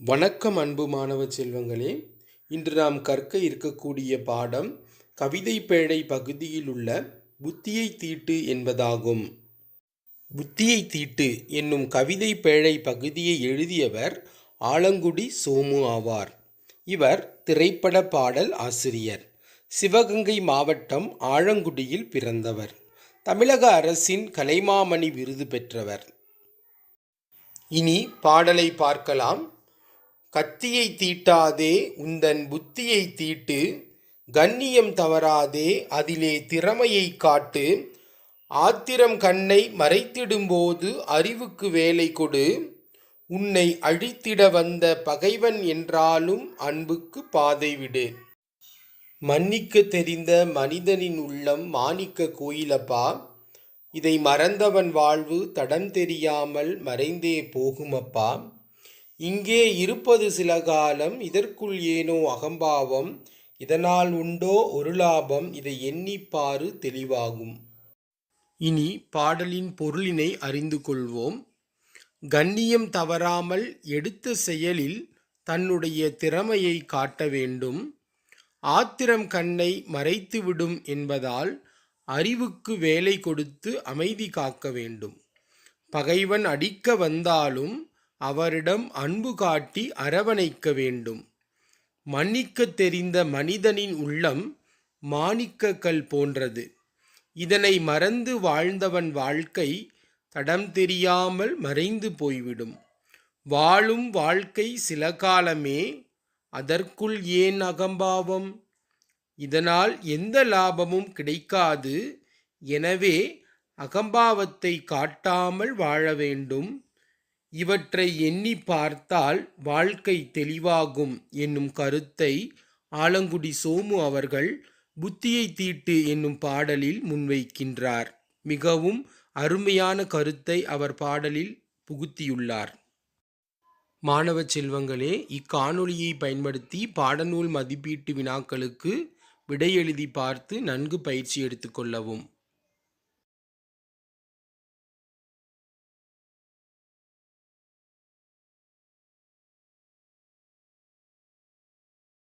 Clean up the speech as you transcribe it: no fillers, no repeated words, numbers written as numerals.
வணக்கம் அன்பு மாணவ செல்வங்களே. இன்று நாம் கற்க இருக்கக்கூடிய பாடம் கவிதை பேழை பகுதியில் உள்ள புத்தியை தீட்டு என்பதாகும். புத்தியை தீட்டு என்னும் கவிதை பேழை பகுதியை எழுதியவர் ஆலங்குடி சோமு ஆவார். இவர் திரைப்பட பாடல் ஆசிரியர். சிவகங்கை மாவட்டம் ஆலங்குடியில் பிறந்தவர். தமிழக அரசின் கலைமாமணி விருது பெற்றவர். இனி பாடலை பார்க்கலாம். கத்தியை தீட்டாதே உந்தன் புத்தியை தீட்டு, கண்ணியம் தவறாதே அதிலே திறமையை காட்டு, ஆத்திரம் கண்ணை மறைத்திடும்போது அறிவுக்கு வேலை கொடு, உன்னை அழித்திட வந்த பகைவன் என்றாலும் அன்புக்கு பாதை விடு. மன்னிக்க தெரிந்த மனிதனின் உள்ளம் மாணிக்க கோயிலப்பா, இதை மறந்தவன் வாழ்வு தடம் தெரியாமல் மறைந்தே போகுமப்பா. இங்கே இருப்பது சில காலம், இதற்குள் ஏனோ அகம்பாவம், இதனால் உண்டோ ஒரு லாபம், இதை எண்ணிப்பாரு தெளிவாகும். இனி பாடலின் பொருளினை அறிந்து கொள்வோம். கண்ணியம் தவறாமல் எடுத்த செயலில் தன்னுடைய திறமையை காட்ட வேண்டும். ஆத்திரம் கண்ணை மறைத்துவிடும் என்பதால் அறிவுக்கு வேலை கொடுத்து அமைதி காக்க வேண்டும். பகைவன் அடிக்க வந்தாலும் அவரிடம் அன்பு காட்டி அரவணைக்க வேண்டும். மன்னிக்க தெரிந்த மனிதனின் உள்ளம் மாணிக்கக்கல் போன்றது. இதனை மறந்து வாழ்ந்தவன் வாழ்க்கை தடம் தெரியாமல் மறைந்து போய்விடும். வாழும் வாழ்க்கை சில காலமே, அதற்குள் ஏன் அகம்பாவம்? இதனால் எந்த லாபமும் கிடைக்காது. எனவே அகம்பாவத்தை காட்டாமல் வாழ வேண்டும். இவற்றை எண்ணி பார்த்தால் வாழ்க்கை தெளிவாகும் என்னும் கருத்தை ஆலங்குடி சோமு அவர்கள் புத்தியை தீட்டு என்னும் பாடலில் முன்வைக்கின்றார். மிகவும் அருமையான கருத்தை அவர் பாடலில் புகுத்தியுள்ளார். மாணவ செல்வங்களே, இக்காணொளியை பயன்படுத்தி பாடநூல் மதிப்பீட்டு வினாக்களுக்கு விடை எழுதி பார்த்து நன்கு பயிற்சி எடுத்துக்கொள்ளவும்.